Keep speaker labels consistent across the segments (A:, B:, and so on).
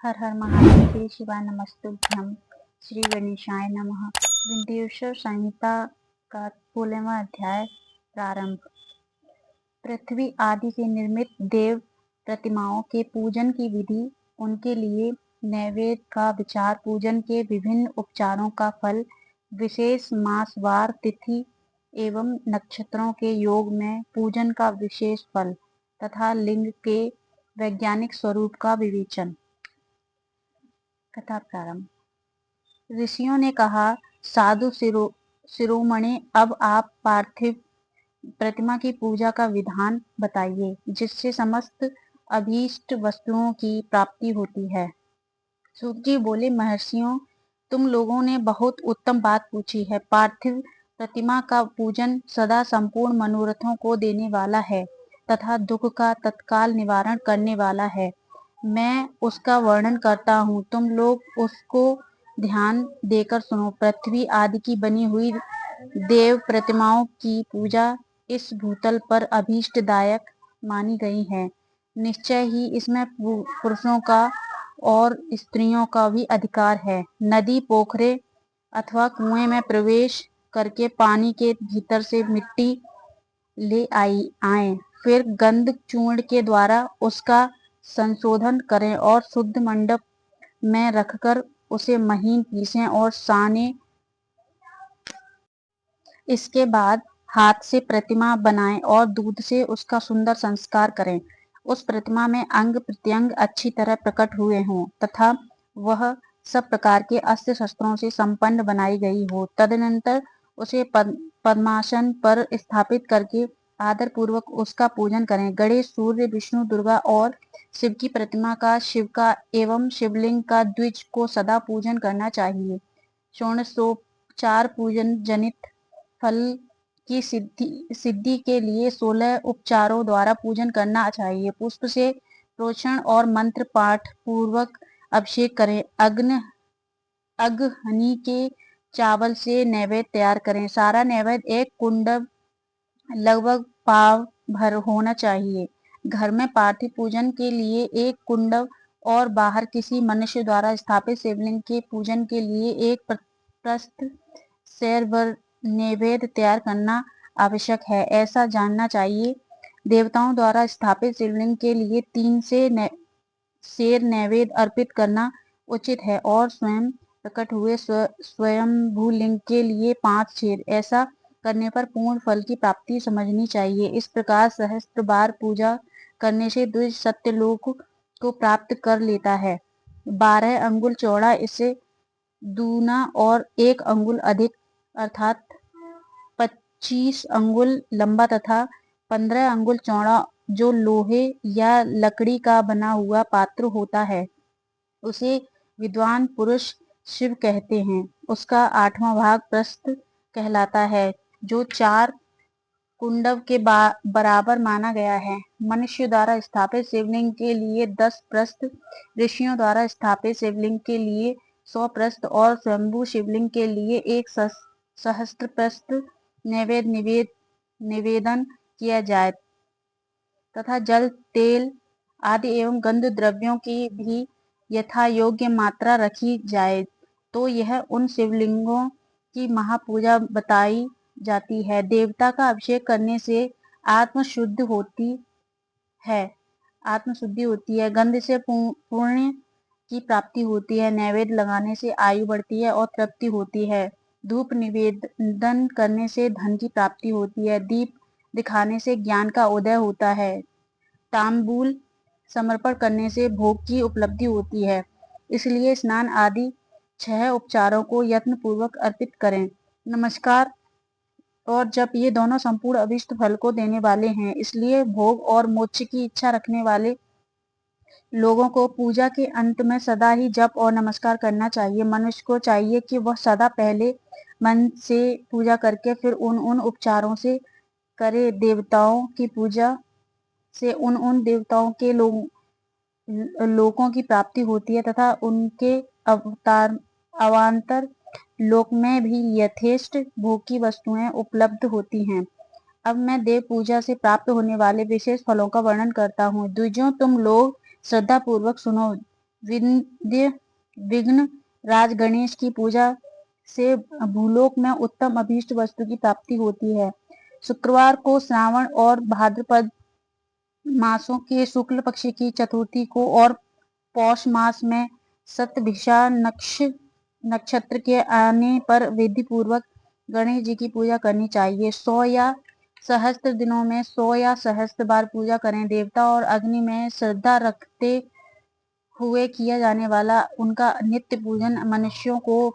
A: हर हर महादेव। श्री शिवाय नमस्तुभ्यम। श्री गणेशाय नमः। विंध्येश्वर संहिता का 16वां अध्याय प्रारंभ। पृथ्वी आदि से निर्मित देव प्रतिमाओं के पूजन की विधि, उनके लिए नैवेद्य का विचार, पूजन के विभिन्न उपचारों का फल, विशेष मासवार तिथि एवं नक्षत्रों के योग में पूजन का विशेष फल तथा लिंग के वैज्ञानिक स्वरूप का विवेचन। कथा प्रारंभ। ऋषियों ने कहा, साधु शिरोमणि, अब आप पार्थिव प्रतिमा की पूजा का विधान बताइए, जिससे समस्त अभीष्ट वस्तुओं की प्राप्ति होती है। सूत जी बोले, महर्षियों, तुम लोगों ने बहुत उत्तम बात पूछी है। पार्थिव प्रतिमा का पूजन सदा संपूर्ण मनोरथों को देने वाला है तथा दुख का तत्काल निवारण करने वाला है। मैं उसका वर्णन करता हूँ, तुम लोग उसको ध्यान देकर सुनो। पृथ्वी आदि की बनी हुई देव प्रतिमाओं की पूजा इस भूतल पर अभीष्टदायक मानी गई है। निश्चय ही इसमें पुरुषों का और स्त्रियों का भी अधिकार है। नदी, पोखरे अथवा कुएं में प्रवेश करके पानी के भीतर से मिट्टी ले आए, फिर गंध चूर्ण के द्वारा उसका संशोधन करें और शुद्ध मंडप में रखकर उसे महीन पीसें और साने। इसके बाद हाथ से प्रतिमा बनाएं और दूध से उसका सुंदर संस्कार करें। उस प्रतिमा में अंग प्रत्यंग अच्छी तरह प्रकट हुए हों तथा वह सब प्रकार के अस्त्र शस्त्रों से संपन्न बनाई गई हो। तदनंतर उसे पद्मासन पर स्थापित करके आदर पूर्वक उसका पूजन करें। गणेश, सूर्य, विष्णु, दुर्गा और शिव की प्रतिमा का, शिव का एवं शिवलिंग का द्विज को सदा पूजन करना चाहिए। षोडशोपचार पूजन जनित फल की सिद्धि के लिए 16 उपचारों द्वारा पूजन करना चाहिए। पुष्प से प्रोक्षण और मंत्र पाठ पूर्वक अभिषेक करें। अगहनी के चावल से नैवेद्य तैयार करें। सारा नैवेद्य एक कुंडव लगभग पाव भर होना चाहिए। घर में पार्थिव पूजन के लिए एक कुंडव और बाहर किसी मनुष्य द्वारा स्थापित शिवलिंग के पूजन के लिए एक प्रस्थ शेर भर नैवेद्य तैयार करना आवश्यक है। ऐसा जानना चाहिए, देवताओं द्वारा स्थापित शिवलिंग के लिए 3 शेर नैवेद्य अर्पित करना उचित है और स्वयं प्रकट हुए स्वयंभू लिंग के लिए 5 शेर। ऐसा करने पर पूर्ण फल की प्राप्ति समझनी चाहिए। इस प्रकार सहस्त्र बार पूजा करने से द्विज सत्यलोक को प्राप्त कर लेता है। 12 अंगुल चौड़ा, इससे दूना और 1 अंगुल अधिक अर्थात 25 अंगुल लंबा तथा 15 अंगुल चौड़ा जो लोहे या लकड़ी का बना हुआ पात्र होता है, उसे विद्वान पुरुष शिव कहते हैं। उसका 8वां भाग प्रस्थ कहलाता है, जो 4 कुंडव के बराबर माना गया है। मनुष्य द्वारा स्थापित शिवलिंग के लिए 10 प्रस्थ, ऋषियों द्वारा स्थापित शिवलिंग के लिए 100 प्रस्थ और स्वयंभू शिवलिंग के लिए 1 सहस्त्र प्रस्थ निवेदन किया जाए तथा जल, तेल आदि एवं गंध द्रव्यों की भी यथा योग्य मात्रा रखी जाए, तो यह उन शिवलिंगों की महापूजा बताई जाती है। देवता का अभिषेक करने से आत्मशुद्धि होती है, गंध से पुण्य की प्राप्ति होती है, नैवेद्य लगाने से आयु बढ़ती है और तृप्ति होती है, धूप निवेदन करने से धन की प्राप्ति होती है, दीप दिखाने से ज्ञान का उदय होता है, तांबूल समर्पण करने से भोग की उपलब्धि होती है। इसलिए स्नान आदि 6 उपचारों को यत्न पूर्वक अर्पित करें। नमस्कार। और जब ये दोनों संपूर्ण अभिष्ट फल को देने वाले हैं, इसलिए भोग और मोक्ष की इच्छा रखने वाले लोगों को पूजा के अंत में सदा ही जप और नमस्कार करना चाहिए। मनुष्य को चाहिए कि वह सदा पहले मन से पूजा करके फिर उन उपचारों से करे। देवताओं की पूजा से उन देवताओं के लोकों की प्राप्ति होती है तथा उनके अवान्तर लोक में भी यथेष्ट भोग की वस्तुएं उपलब्ध होती हैं। अब मैं देव पूजा से प्राप्त होने वाले विशेष फलों का वर्णन करता हूँ। द्विजों, तुम लोग श्रद्धा पूर्वक सुनो। विंध्य विघ्न राज गणेश की पूजा से भूलोक में उत्तम अभीष्ट वस्तु की प्राप्ति होती है। शुक्रवार को श्रावण और भाद्रपद मासों के शुक्ल पक्ष की चतुर्थी को और पौष मास में शतभिषा नक्षत्र के आने पर विधि पूर्वक गणेश जी की पूजा करनी चाहिए। 100 या सहस्त्र दिनों में 100 या सहस्त्र बार पूजा करें। देवता और अग्नि में श्रद्धा रखते हुए किया जाने वाला उनका नित्य पूजन मनुष्यों को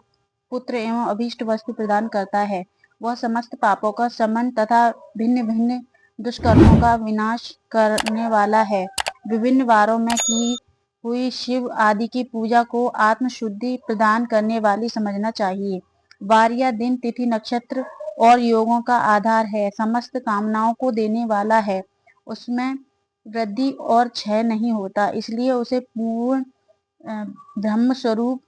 A: पुत्र एवं अभीष्ट वस्तु प्रदान करता है। वह समस्त पापों का शमन तथा भिन्न भिन्न दुष्कर्मों का विनाश करने वाला है। विभिन्न वारों में की हुई शिव आदि की पूजा को आत्मशुद्धि प्रदान करने वाली समझना चाहिए। वार या दिन, तिथि, नक्षत्र और योगों का आधार है, समस्त कामनाओं को देने वाला है, उसमें वृद्धि और क्षय नहीं होता, इसलिए उसे पूर्ण ब्रह्म स्वरूप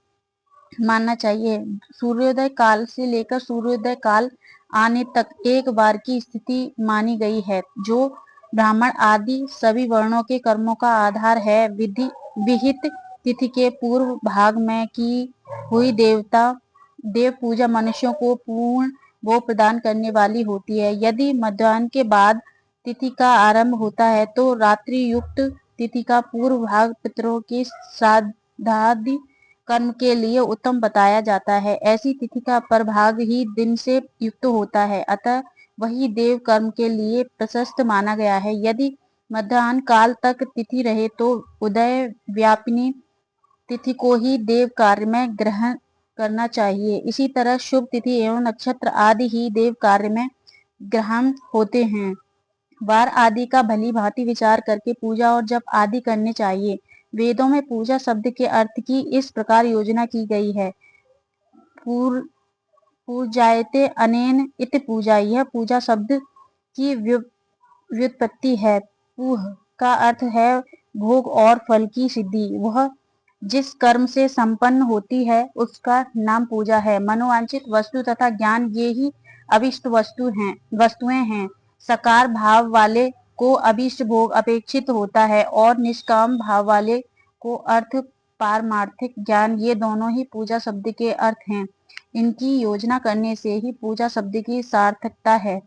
A: मानना चाहिए। सूर्योदय काल से लेकर सूर्योदय काल आने तक एक बार की स्थिति मानी गई है, जो ब्राह्मण आदि सभी वर्णों के कर्मों का आधार है। विधि विहित तिथि के पूर्व भाग में की हुई देव पूजा मनुष्यों को पूर्ण भोग प्रदान करने वाली होती है। यदि मध्याह्न के बाद तिथि का आरंभ होता है तो रात्रि युक्त तिथि का पूर्व भाग पितरों के श्राद्धादि कर्म के लिए उत्तम बताया जाता है। ऐसी तिथि का प्रभाग ही दिन से युक्त होता है, अतः वही देव कर्म के लिए प्रशस्त माना गया है। यदि मध्याह्न काल तक तिथि रहे तो उदय व्यापिनी तिथि को ही देव कार्य में ग्रहण करना चाहिए। इसी तरह शुभ तिथि एवं नक्षत्र आदि ही देव कार्य में ग्रहण होते हैं। वार आदि का भली भांति विचार करके पूजा और जप आदि करने चाहिए। वेदों में पूजा शब्द के अर्थ की इस प्रकार योजना की गई है। पूजायते अनेन इति पूजा, यह पूजा शब्द की व्युत्पत्ति है। पूह का अर्थ है भोग और फल की सिद्धि। वह जिस कर्म से संपन्न होती है उसका नाम पूजा है। मनोवांछित वस्तु तथा ज्ञान ये ही अभिष्ट वस्तुएं हैं। सकार भाव वाले को अभिष्ट भोग अपेक्षित होता है और निष्काम भाव वाले को अर्थ पारमार्थिक ज्ञान, ये दोनों ही पूजा शब्द के अर्थ हैं। इनकी योजना करने से ही पूजा शब्द की सार्थकता है।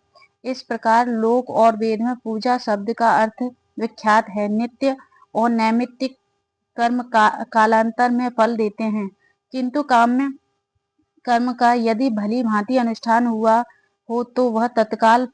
A: इस प्रकार लोक और वेद में पूजा शब्द का अर्थ विख्यात है। नित्य और नैमित्तिक कर्म कालांतर में फल देते हैं, किंतु काम्य कर्म का यदि भली भांति अनुष्ठान हुआ हो तो वह तत्काल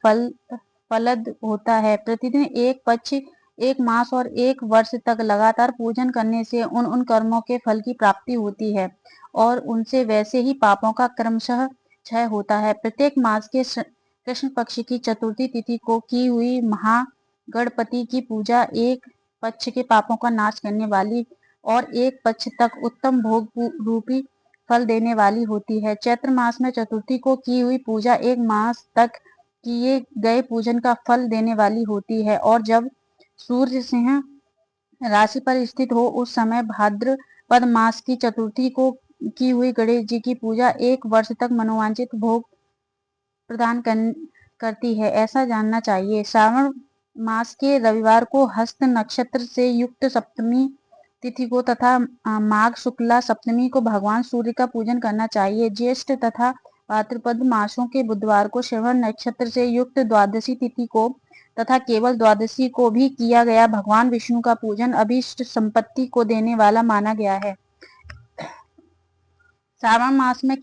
A: फलद होता है। प्रतिदिन एक पक्ष, एक मास और एक वर्ष तक लगातार पूजन करने से उन कर्मों के फल की प्राप्ति होती है और उनसे वैसे ही पापों का क्रमशः क्षय होता है। प्रत्येक मास के कृष्ण पक्ष की चतुर्थी तिथि को की हुई महागणपति की पूजा एक पक्ष के पापों का नाश करने वाली और एक पक्ष तक उत्तम भोग रूपी फल देने वाली होती है। चैत्र मास में चतुर्थी को की हुई पूजा एक मास तक किए गए पूजन का फल देने वाली होती है और जब सूर्य सिंह राशि पर स्थित हो उस समय भाद्रपद मास की चतुर्थी को की हुई गणेश जी की पूजा एक वर्ष तक मनोवांछित भोग प्रदान करती है, ऐसा जानना चाहिए। श्रावण मास के रविवार को हस्त नक्षत्र से युक्त सप्तमी तिथि को तथा माघ शुक्ला सप्तमी को भगवान सूर्य का पूजन करना चाहिए। ज्येष्ठ तथा भाद्रपद मासों के बुधवार को श्रवण नक्षत्र से युक्त द्वादशी तिथि को तथा केवल द्वादशी को भी किया गया भगवान विष्णु का पूजन अभीष्ट संपत्ति को देने वाला माना गया है। श्रावण मास में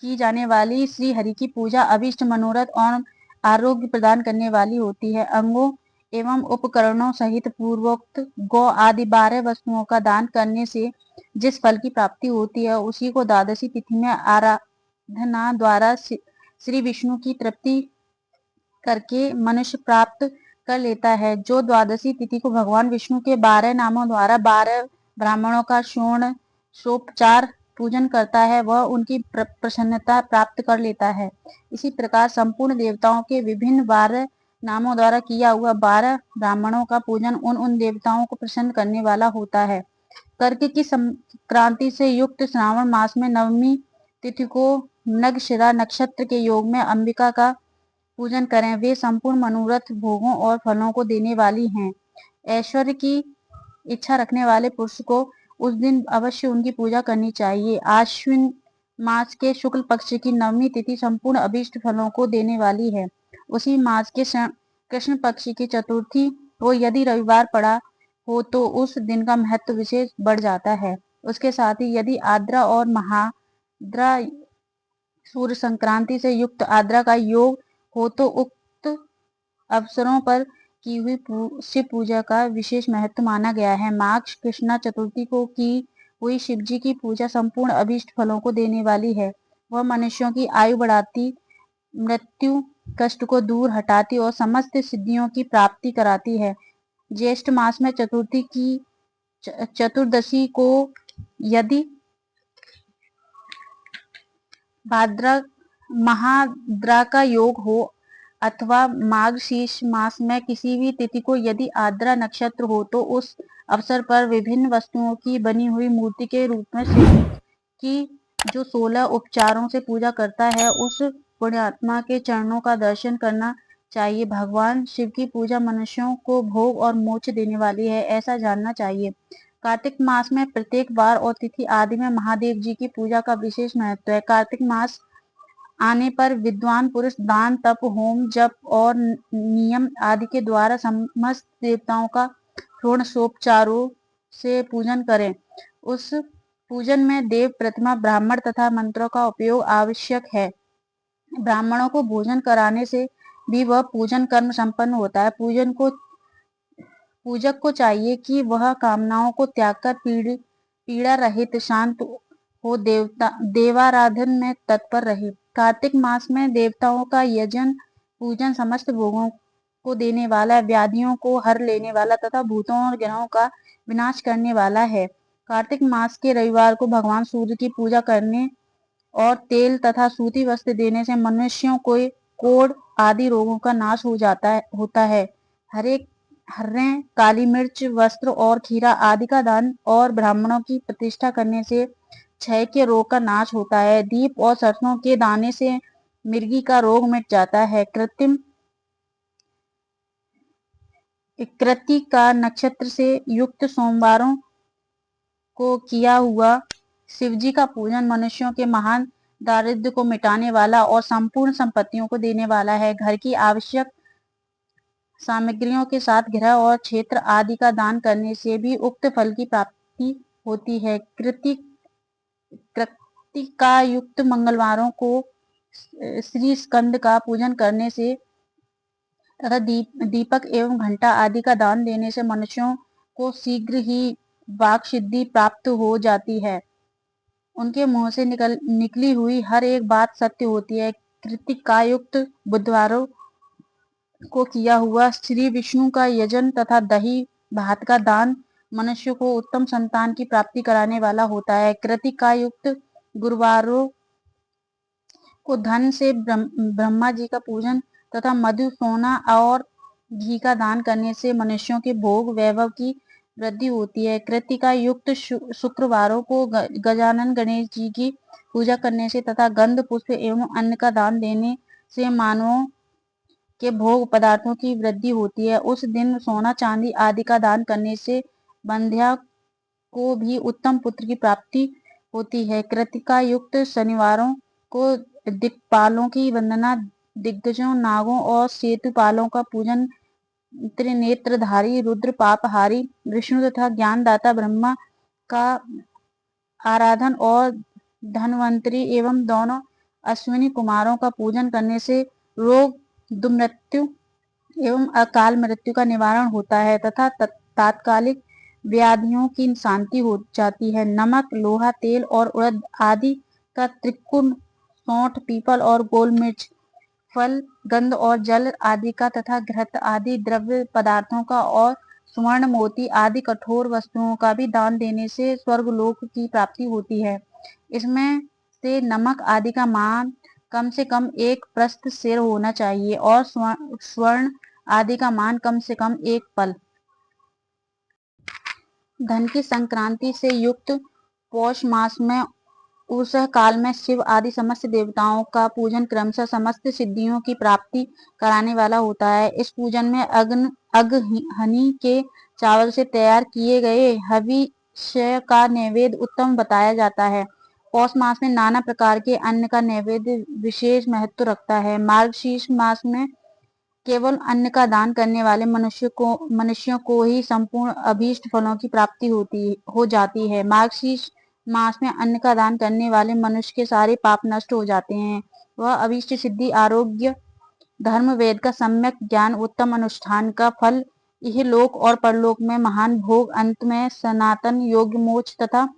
A: की जाने वाली श्री हरि की पूजा अभीष्ट मनोरथ और आरोग्य प्रदान करने वाली होती है। अंगों एवं उपकरणों सहित पूर्वोक्त गौ आदि 12 वस्तुओं का दान करने से जिस फल की प्राप्ति होती है उसी को द्वादशी तिथि में आराधना द्वारा श्री विष्णु की तृप्ति करके मनुष्य प्राप्त कर लेता है। जो द्वादशी तिथि को भगवान विष्णु के 12 नामों द्वारा 12 ब्राह्मणों का षोडशोपचार पूजन करता है वह उनकी प्रसन्नता प्राप्त कर लेता है। इसी प्रकार संपूर्ण देवताओं के विभिन्न 12 नामों द्वारा किया हुआ 12 ब्राह्मणों का पूजन उन देवताओं को प्रसन्न करने वाला होता है। कर्क की संक्रांति से युक्त श्रावण मास में नवमी तिथि को मृगशिरा नक्षत्र के योग में अंबिका का पूजन करें। वे संपूर्ण मनोरथ भोगों और फलों को देने वाली हैं। ऐश्वर्य की इच्छा रखने वाले पुरुष को उस दिन अवश्य उनकी पूजा करनी चाहिए। आश्विन मास के शुक्ल पक्ष की नवमी तिथि संपूर्ण अभीष्ट फलों को देने वाली है। उसी मास के कृष्ण पक्ष की चतुर्थी को यदि रविवार पड़ा हो तो उस दिन का महत्व विशेष बढ़ जाता है। उसके साथ ही यदि आर्द्रा और महाद्रा सूर्य संक्रांति से युक्त आर्द्रा का योग हो तो उक्त अवसरों पर की हुई शिव पूजा का विशेष महत्व माना गया है। माघ कृष्णा चतुर्थी को की हुई शिव जी की पूजा संपूर्ण अभीष्ट फलों को देने वाली है। वह मनुष्यों की आयु बढ़ाती, मृत्यु कष्ट को दूर हटाती और समस्त सिद्धियों की प्राप्ति कराती है। ज्येष्ठ मास में चतुर्थी की चतुर्दशी को यदि भाद्रा महाद्रा का योग हो अथवा माघशीर्ष मास में किसी भी तिथि को यदि आर्द्रा नक्षत्र हो तो उस अवसर पर विभिन्न वस्तुओं की बनी हुई मूर्ति के रूप में शिव की जो 16 उपचारों से पूजा करता है उस पुण्यात्मा के चरणों का दर्शन करना चाहिए। भगवान शिव की पूजा मनुष्यों को भोग और मोक्ष देने वाली है, ऐसा जानना चाहिए। कार्तिक मास में प्रत्येक वार और तिथि आदि में महादेव जी की पूजा का विशेष महत्व है। कार्तिक मास आने पर विद्वान पुरुष दान, तप, होम, जप और नियम आदि के द्वारा समस्त देवताओं का षोडशोपचारों से पूजन करें। उस पूजन में देव प्रतिमा, ब्राह्मण तथा मंत्रों का उपयोग आवश्यक है। ब्राह्मणों को भोजन कराने से भी वह पूजन कर्म संपन्न होता है। पूजक को चाहिए कि वह कामनाओं को त्याग कर पीड़ा रहित शांत हो देवाराधन में तत्पर रहे। कार्तिक मास में देवताओं का यजन पूजन समस्त भोगों को देने वाला, व्याधियों को हर लेने वाला तथा भूतों और ग्रहों का विनाश करने वाला है। कार्तिक मास के रविवार को भगवान सूर्य की पूजा करने और तेल तथा सूती वस्त्र देने से मनुष्यों को कोढ़ आदि रोगों का नाश होता है। हर्रें, काली मिर्च, वस्त्र और खीरा आदि का दान और ब्राह्मणों की प्रतिष्ठा करने से क्षय के रोग का नाश होता है। दीप और सरसों के दाने से मिर्गी का रोग मिट जाता है। कृत्तिका नक्षत्र से युक्त सोमवारों को किया हुआ शिवजी का पूजन मनुष्यों के महान दारिद्र्य को मिटाने वाला और संपूर्ण संपत्तियों को देने वाला है। घर की आवश्यक सामग्रियों के साथ गृह और क्षेत्र आदि का दान करने से भी उक्त फल की प्राप्ति होती है। कृत्तिका युक्त मंगलवारों को श्री स्कंद का पूजन करने से तथा दीपक एवं घंटा आदि का दान देने से मनुष्यों को शीघ्र ही वाक सिद्धि प्राप्त हो जाती है। उनके मुंह से निकली हुई हर एक बात सत्य होती है। कृत्तिका युक्त बुधवारों को किया हुआ श्री विष्णु का यजन तथा दही भात का दान मनुष्य को उत्तम संतान की प्राप्ति कराने वाला होता है। कृत्तिका युक्त गुरुवारों को धन से ब्रह्मा जी का पूजन तथा मधु, सोना और घी का दान करने से मनुष्यों के भोग वैभव की वृद्धि होती है। कृत्तिका युक्त शुक्रवारों को गजानन गणेश जी की पूजा करने से तथा गंध, पुष्प एवं अन्न का दान देने से मानवों के भोग पदार्थों की वृद्धि होती है। उस दिन सोना, चांदी आदि का दान करने से बंध्या को भी उत्तम पुत्र की प्राप्ति होती है। कृत्तिका युक्त शनिवारों को दिक्पालों की वंदना, दिग्गजों, नागों और सेतुपालों का पूजन, त्रिनेत्रधारी रुद्र, पापहारी विष्णु तथा ज्ञानदाता ब्रह्मा का आराधन और धन्वंतरी एवं दोनों अश्विनी कुमारों का पूजन करने से रोग, दुर्मृत्यु एवं अकाल मृत्यु का निवारण होता है तथा तात्कालिक व्याधियों की शांति हो जाती है। नमक, लोहा, तेल और उड़द आदि का त्रिकुण, सौंठ, पीपल और गोल मिर्च, फल, गंध और जल आदि का तथा घृत आदि द्रव्य पदार्थों का और स्वर्ण, मोती आदि कठोर वस्तुओं का भी दान देने से स्वर्गलोक की प्राप्ति होती है। इसमें से नमक आदि का मान कम से कम 1 प्रस्थ सेर होना चाहिए और स्वर्ण आदि का मान कम से कम 1 पल। धन की संक्रांति से युक्त पौष मास में उस काल में शिव आदि समस्त देवताओं का पूजन क्रमशः समस्त सिद्धियों की प्राप्ति कराने वाला होता है। इस पूजन में अग्नि के चावल से तैयार किए गए हवि मत्स्य का नैवेद्य उत्तम बताया जाता है। पौष मास में नाना प्रकार के अन्न का नैवेद्य विशेष महत्व रखता है। मार्गशीर्ष मास में केवल अन्न का दान करने वाले मनुष्यों को ही संपूर्ण अभीष्ट फलों की प्राप्ति हो जाती है। मार्गशीर्ष मास में अन्न का दान करने वाले मनुष्य के सारे पाप नष्ट हो जाते हैं। वह अभीष्ट सिद्धि, आरोग्य, धर्म, वेद का सम्यक ज्ञान, उत्तम अनुष्ठान का फल, यह लोक और परलोक में महान भोग, अंत में सनातन योग्य मोक्ष तथा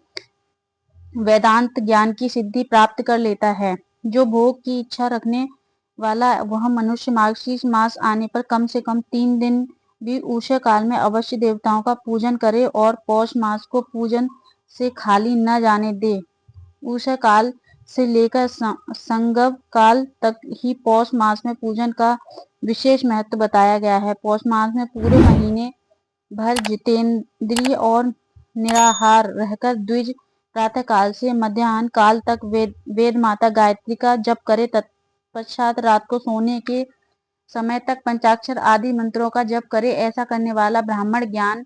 A: वेदांत ज्ञान की सिद्धि प्राप्त कर लेता है। जो भोग की इच्छा रखने वाला वह मनुष्य मार्गशीर्ष मास आने पर कम से कम 3 दिन भी उषा काल में अवश्य देवताओं का पूजन करे और पौष मास को पूजन से खाली न जाने दे। उषा काल से लेकर संगम काल तक ही पौष मास में पूजन का विशेष महत्व बताया गया है। पौष मास में पूरे महीने भर जितेंद्रिय और निराहार रहकर द्विज प्रातः काल से मध्याह्न काल तक वेद माता गायत्री का जप करे। तत्पश्चात रात को सोने के समय तक पंचाक्षर आदि मंत्रों का जप करे। ऐसा करने वाला ब्राह्मण ज्ञान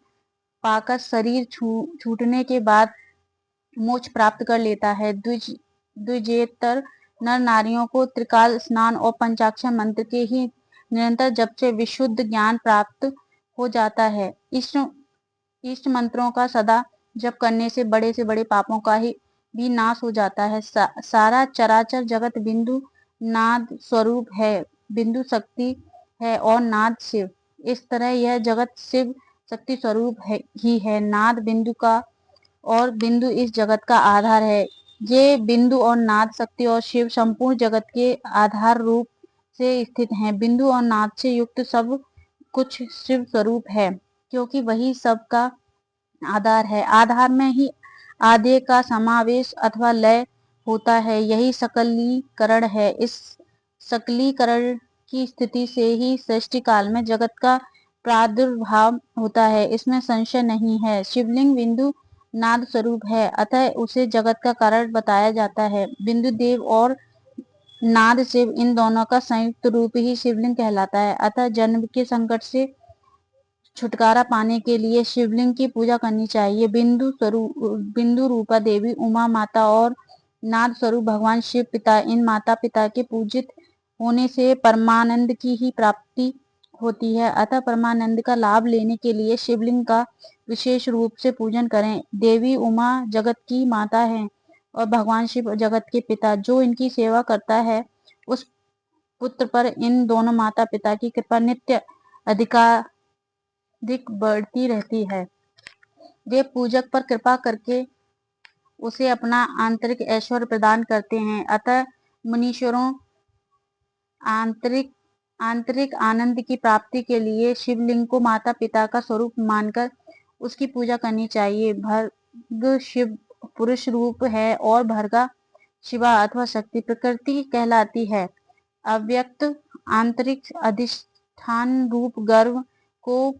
A: पाकर शरीर छूटने के बाद मोक्ष प्राप्त कर लेता है। द्विजेतर नर नारियों को त्रिकाल स्नान और पंचाक्षर मंत्र के ही निरंतर जप से विशुद्ध ज्ञान प्राप्त हो जाता है। इष्ट मंत्रों का सदा जप करने से बड़े पापों का भी नाश हो जाता है। सारा चराचर जगत बिंदु नाद स्वरूप है। बिंदु शक्ति है और नाद शिव। इस तरह यह जगत शिव शक्ति स्वरूप ही है। नाद बिंदु का और बिंदु इस जगत का आधार है। ये बिंदु और नाद, शक्ति और शिव संपूर्ण जगत के आधार रूप से स्थित हैं। बिंदु और नाद से युक्त सब कुछ शिव स्वरूप है, क्योंकि वही सब का आधार है। आधार में ही आद्य का समावेश अथवा लय होता है। यही सकलीकरण है। इस सकलीकरण की स्थिति से ही सृष्टि काल में जगत का प्रादुर्भाव होता है, इसमें संशय नहीं है। शिवलिंग बिंदु नाद स्वरूप है, अतः उसे जगत का कारण बताया जाता है। बिंदु देव और नाद शिव, इन दोनों का संयुक्त रूप ही शिवलिंग कहलाता है। अतः जन्म के संकट से छुटकारा पाने के लिए शिवलिंग की पूजा करनी चाहिए। बिंदु रूपा देवी उमा माता और नाद स्वरूप भगवान शिव पिता, इन माता पिता के पूजित होने से परमानंद की ही प्राप्ति होती है। अतः परमानंद का लाभ लेने के लिए शिवलिंग का विशेष रूप से पूजन करें। देवी उमा जगत की माता है और भगवान शिव जगत के पिता। जो इनकी सेवा करता है उस पुत्र पर इन दोनों माता पिता की कृपा नित्य अधिक बढ़ती रहती है। वे पूजक पर कृपा करके उसे अपना आंतरिक ऐश्वर्य प्रदान करते हैं। अतः मुनीश्वरों आंतरिक आनंद की प्राप्ति के लिए शिवलिंग को माता पिता का स्वरूप मानकर उसकी पूजा करनी चाहिए। भर्ग शिव पुरुष रूप है और भर्गा शिवा अथवा शक्ति प्रकृति कहलाती है। अव्यक्त आंतरिक अधिष्ठान रूप गर्भ को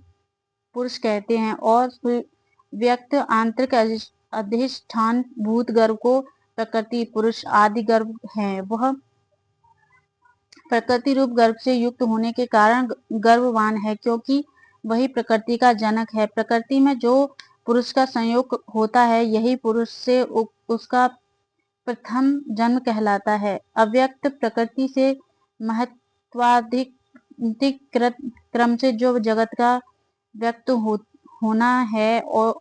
A: पुरुष कहते हैं और व्यक्त आंतरिक अधिष्ठान भूत गर्भ को प्रकृति पुरुष आदि गर्भ है। वह प्रकृति रूप गर्भ से युक्त होने के कारण गर्भवान है, क्योंकि वही प्रकृति का जनक है। प्रकृति में जो पुरुष का संयोग होता है यही पुरुष से उसका प्रथम जन्म कहलाता है। अव्यक्त प्रकृति से महत्वाधिक क्रम से जो जगत का व्यक्त होना है और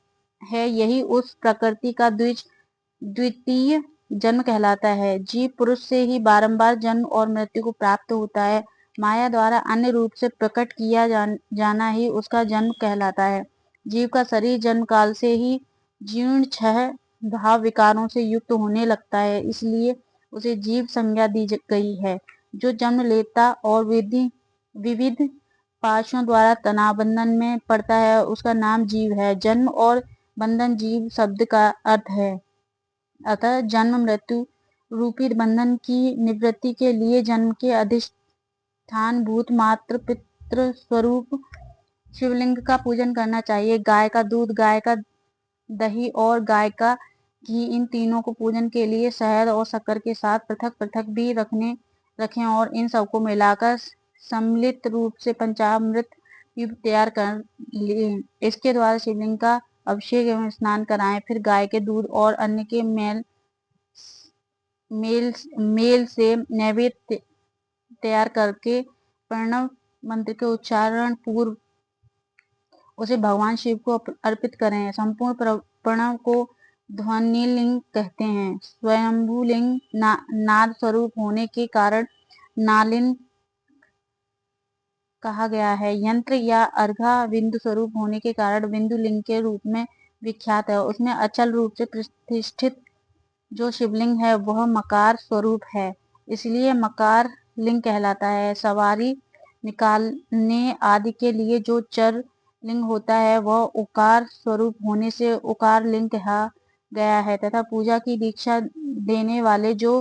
A: यही उस प्रकृति का द्वितीय जन्म कहलाता है। जीव पुरुष से ही बारंबार जन्म और मृत्यु को प्राप्त होता है। माया द्वारा अन्य रूप से प्रकट किया जाना ही उसका जन्म कहलाता है। जीव का शरीर जन्म काल से ही जीर्ण छह भाव विकारों से युक्त होने लगता है, इसलिए उसे जीव संज्ञा दी गई है। जो जन्म लेता और विविध पाशों द्वारा तनाव बंधन में पड़ता है उसका नाम जीव है। जन्म और बंधन जीव शब्द का अर्थ है। अतः जन्म मृत्यु रूपी बंधन की निवृत्ति के लिए जन्म के अधिष्ठान भूत मात्र पितृ स्वरूप शिवलिंग का पूजन करना चाहिए। गाय का दूध, गाय का दही और गाय का घी, इन तीनों को पूजन के लिए शहद और शक्कर के साथ पृथक पृथक भी रखें और इन सबको मिलाकर सम्मिलित रूप से पंचामृत तैयार कर लें। इसके द्वारा शिवलिंग का अभिषेक एवं स्नान कराएं। फिर गाय के दूध और अन्न के मेल से नैवेद्य तैयार करके प्रणव मंत्र के उच्चारण पूर्व उसे भगवान शिव को अर्पित करें। संपूर्ण प्रणव को ध्वनिलिंग कहते हैं। स्वयंभू लिंग नाद स्वरूप होने के कारण नालिन कहा गया है। यंत्र या अर्घा बिंदु स्वरूप होने के कारण बिंदु लिंग के रूप में विख्यात है। उसमें अचल रूप से प्रतिष्ठित जो शिवलिंग है वह मकार स्वरूप है, इसलिए मकार लिंग कहलाता है। सवारी निकालने आदि के लिए जो चर लिंग होता है वह उकार स्वरूप होने से उकार लिंग कहा गया है तथा पूजा की दीक्षा देने वाले जो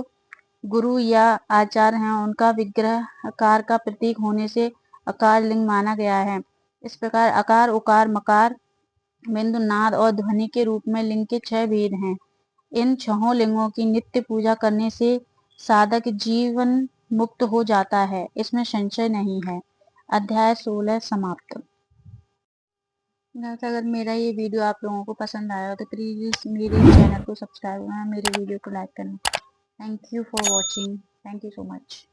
A: गुरु या आचार्य हैं उनका विग्रह आकार का प्रतीक होने से आकार लिंग माना गया है। इस प्रकार आकार, उकार, मकार, बिंदु, नाद और ध्वनि के रूप में लिंग के 6 भेद हैं। इन 6 लिंगों की नित्य पूजा करने से साधक जीवन मुक्त हो जाता है, इसमें संशय नहीं है। अध्याय 16 समाप्त। अगर मेरा ये वीडियो आप लोगों को पसंद आया हो तो प्लीज़ मेरे चैनल को सब्सक्राइब करना, मेरे वीडियो को लाइक करना। Thank you for watching. Thank you so much.